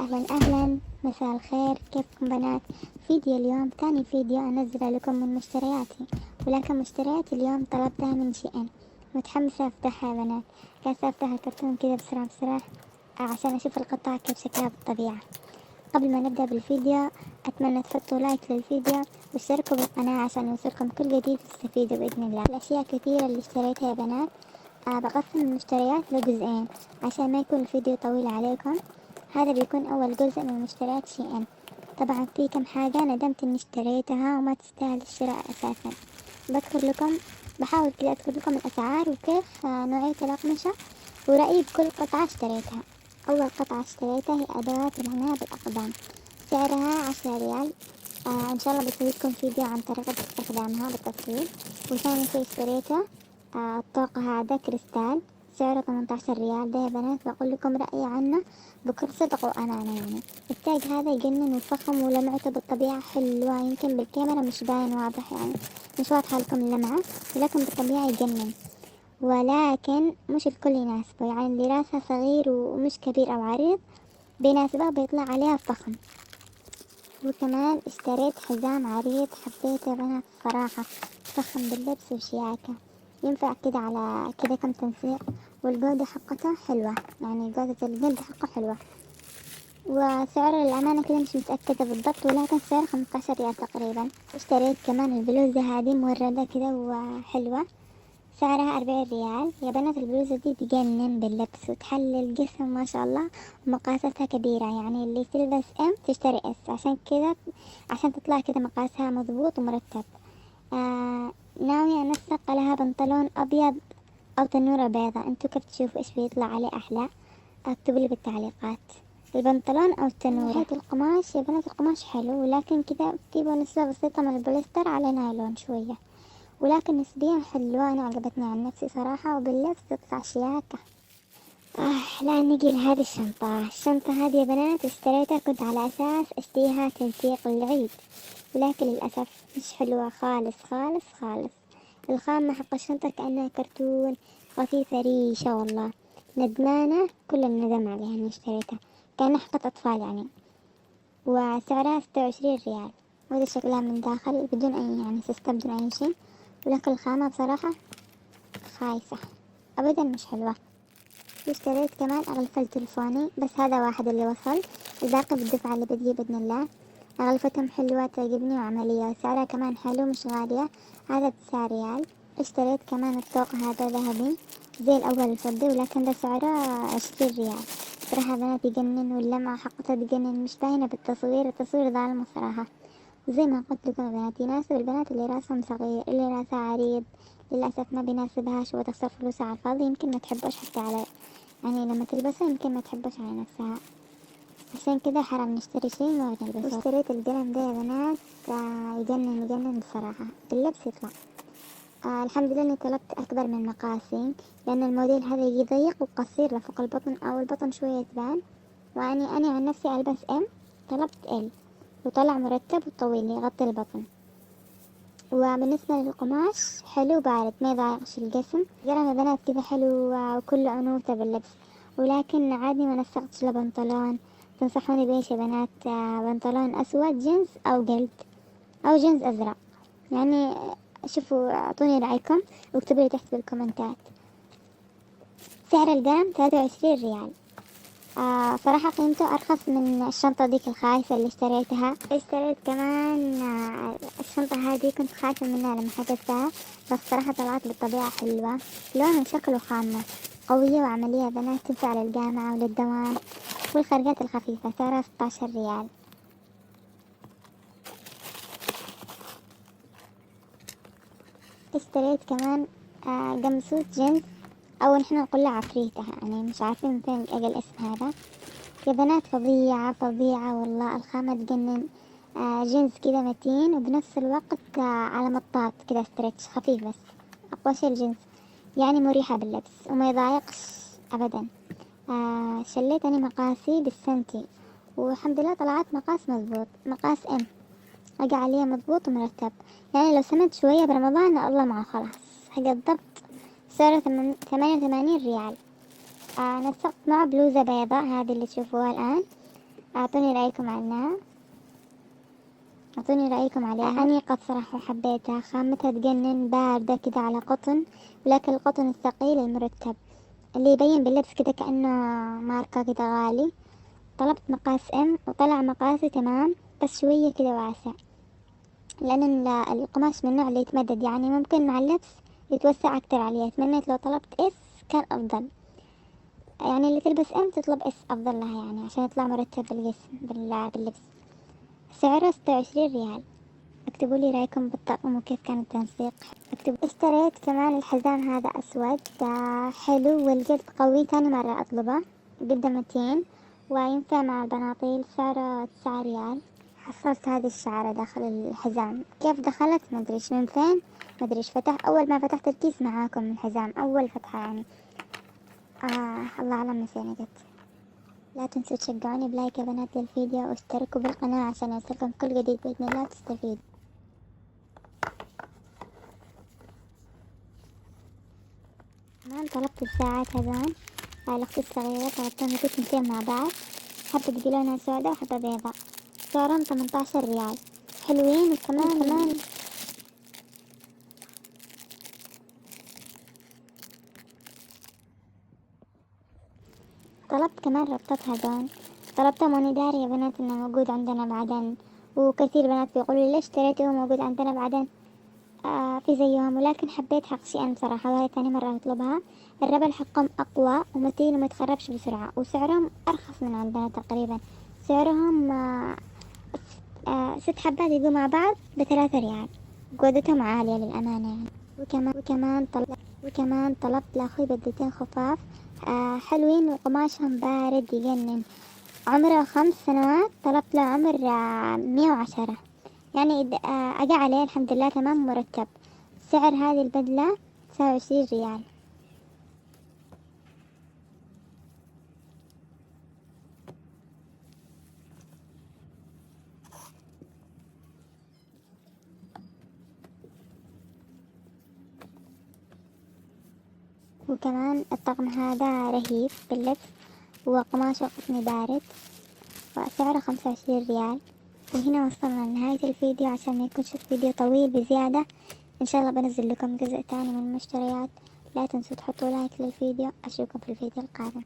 أهلا مساء الخير، كيفكم بنات؟ فيديو اليوم ثاني فيديو أنزله لكم من مشترياتي، ولكن مشترياتي اليوم طلبتها من شي إن. متحمسة أفتحها يا بنات، جالسة أفتح الكرتون كذا بسرعة عشان أشوف القطعة كيف شكلها بالطبيعة. قبل ما نبدأ بالفيديو أتمنى تحطوا لايك للفيديو واشتركوا بالقناة عشان يوصلكم كل جديد تستفيدوا بإذن الله. الأشياء كثيرة اللي اشتريتها يا بنات. بقسم المشتريات لجزئين عشان ما يكون الفيديو طويل عليكم. هذا بيكون أول جزء من مشتريات شي إن. طبعا في كم حاجة ندمت إني اشتريتها وما تستاهل الشراء أساسا. بحاول كذا أذكر لكم الأسعار وكيف نوعية الأقمشة ورأيي بكل قطعة اشتريتها. أول قطعة اشتريتها هي أدوات العناية بالأقدام، سعرها 10 ريال. إن شاء الله بسوي لكم فيديو عن طريقة استخدامها بالتفصيل. وثاني شي اشتريته الطوق هذا كريستال، سعره 18 ريال. ده يا بنات بقول لكم رأيي عنه بكل صدق وأمانة. يعني التاج هذا يجنن وفخم ولمعته بالطبيعة حلوة، يمكن بالكاميرا مش باين واضح، يعني مش واضحة لكم اللمعة، ولكن بالطبيعة يجنن. ولكن مش الكل يناسبه، يعني اللي راسها صغير ومش كبير أو عريض بيناسبها بيطلع عليها فخم. وكمان اشتريت حزام عريض، حبيته يا بنات صراحة، فخم باللبس وشياكة، ينفع كده على كده كم تنسيق. والجودة حقته حلوة، يعني جودة الجلد حقه حلوة. وسعره للأمانة كده مش متأكدة بالضبط، ولكن سعر 15 ريال تقريبا. اشتريت كمان البلوزة هذه موردة كده وحلوة، سعرها 40 ريال. يا بنات البلوزة دي تجنن باللبس وتحلي الجسم ما شاء الله، ومقاساتها كبيرة، يعني اللي تلبس ام تشتري اس، عشان كده عشان تطلع كده مقاسها مضبوط ومرتب. ناوية انسق لها بنطلون ابيض او تنورة بيضة، انتو كيف تشوفوا ايش بيطلع عليه احلى؟ اكتبوا لي بالتعليقات، البنطلون او التنورة. من ناحية القماش يا بنات القماش حلو، ولكن كده فيه نسبة بسيطة من البوليستر على نايلون شوية، ولكن نسبيا حلوة. أنا عجبتني عن نفسي صراحة، وباللبس تطلع شياكة. لا نجي لهذه الشنطة هذه يا بنات اشتريتها، كنت على أساس اشتريها تنسيق للعيد، ولكن للأسف مش حلوة خالص خالص خالص. الخامة حق الشنطة كأنها كرتون، خفيفة ريشة والله. ندمانة كل الندم عليها إني اشتريتها، كأنها حقة أطفال يعني. وسعرها 26 ريال، وهذا شكلها من داخل بدون أي يعني سيستم، بدون أي شيء. ولكن الخامة بصراحة خايسة أبدا، مش حلوة. واشتريت كمان أغلفة تلفوني، بس هذا واحد اللي وصل، الباقي بالدفعة اللي بتجي بإذن الله. أغلفتهم حلوة تعجبني وعملية، وسعرها كمان حلو مش غالية، هذا 9 ريال. اشتريت كمان الطوق هذا ذهبي زي الأول الفضي، ولكن ده سعره 20 ريال. صراحة بنات يجنن، واللمعة حقتها تجنن، مش باينة بالتصوير، التصوير ظالم الصراحة. وزي ما قلت لكم يا بنات يناسب البنات اللي راسهم صغير، اللي راسها عريض للأسف ما بيناسبهاش وتخسر فلوسها على الفاضي، يمكن ما تحبش حتى على، يعني لما تلبسها يمكن ما تحبش على نفسها، عشان كده حرام نشتري شيء ما بنلبسه. واشتريت القلم ده يا بنات، يجنن يجنن بصراحة، باللبس يطلع. الحمد لله اني طلبت اكبر من مقاسي، لان الموديل هذا يجي ضيق وقصير لفوق البطن، او البطن شوية تبان، واني عن نفسي البس ام، طلبت ال، وطلع مرتب وطويل يغطي البطن. وبالنسبة للقماش حلو بارد ما يضايقش الجسم. قلم يا بنات كذا حلو وكله أنوثة باللبس، ولكن عادي ما نسقتش لبنطلون. تنصحوني بإيش يا بنات؟ بنطلون أسود جينز أو جلد أو جينز أزرق، يعني شوفوا أعطوني رأيكم واكتبوا لي تحت بالكومنتات. سعر القلم 23 ريال. صراحة قيمته أرخص من الشنطة ديك الخايسة اللي اشتريتها. اشتريت كمان الشنطة هذه كنت خايفة منها لما حجزتها، بس صراحة طلعت بالطبيعة حلوة، لون وشكل وخامة قوية وعملية بنات، تنفع للجامعة وللدوام والخرجات الخفيفة. سعرها 16 ريال. اشتريت كمان قمصوت جينز، أو نحن نقول له عفريتة، يعني مش عارفين من فين أجل الاسم هذا يا بنات. فظيعة فظيعة والله، الخامة تجنن. جينز كده متين، وبنفس الوقت على مطاط كده ستريتش خفيف، بس أقوى شي الجينز، يعني مريحة باللبس وما يضايقش أبدا. شليت أنا مقاسي بالسنتي، والحمد لله طلعت مقاس مضبوط، مقاس ام، أجي عليه مضبوط ومرتب، يعني لو سمت شوية برمضان الله معه خلاص. حق الضبط سعره 88 ريال. نسقت مع بلوزة بيضاء هذه اللي تشوفوها الآن، أعطوني رأيكم عنها، أعطوني رأيكم عليها. أنيقة صراحة وحبيتها، خامتها تجنن، باردة كده على قطن، ولكن القطن الثقيل المرتب اللي يبين باللبس كده كأنه ماركة كده غالي. طلبت مقاس ام وطلع مقاسي تمام، بس شوية كده واسع، لأن القماش من النوع اللي يتمدد، يعني ممكن مع اللبس يتوسع أكتر عليه. تمنيت لو طلبت اس كان أفضل، يعني اللي تلبس ام تطلب اس أفضل لها، يعني عشان يطلع مرتب بالجسم باللبس. سعره 26 ريال. اكتبوا لي رايكم بالطقم وكيف كان التنسيق. اشتريت كمان الحزام هذا اسود، حلو والجلد قوي، تاني مرة اطلبه، قده 200 وينفع مع البناطيل. سعره 9 ريال. حصلت هذه الشعرة داخل الحزام، كيف دخلت مدريش من فين مدريش، فتح اول ما فتحت الكيس معاكم الحزام اول فتحة يعني. الله اعلم نسينا قد. لا تنسوا تشجعوني بلايك يا بنات للفيديو، واشتركوا بالقناة عشان يوصلكم كل جديد بإذن الله تستفيد. كمان طلبت الساعات هذول، الأخت الصغيرة طلبتهم تنتين مع بعض، حبة دي لونها سودا وحبة بيضاء، سعرهم 18 ريال. حلوين. وكمان طلبت كمان ربطات هذول، طلبتهم وانا داري يا بنات انه موجود عندنا بعدين، وكثير بنات بيقولوا لي ليش اشتريته موجود عندنا بعدين في زيهم، ولكن حبيت حق شي ان بصراحة، وهي تاني مرة اطلبها. الربل حقهم اقوى ومتين وما يتخربش بسرعة، وسعرهم ارخص من عندنا تقريبا. سعرهم 6 حبات يجوا مع بعض ب3 ريال، جودتهم عالية للأمانة يعني. وكمان طلبت لأخوي بدلتين خفاف حلوين، وقماشهم بارد يجنن. عمره 5 سنوات، طلبت له عمر 110، يعني أجا عليه الحمد لله تمام مرتب. سعر هذه البدلة 29 ريال. وكمان الطقم هذا رهيب باللبس، وقماشه قطني بارد، وسعره 25 ريال. وهنا وصلنا لنهاية الفيديو، عشان ما يكونش الفيديو طويل بزيادة. إن شاء الله بنزل لكم جزء تاني من المشتريات. لا تنسوا تحطوا لايك للفيديو. أشوفكم في الفيديو القادم.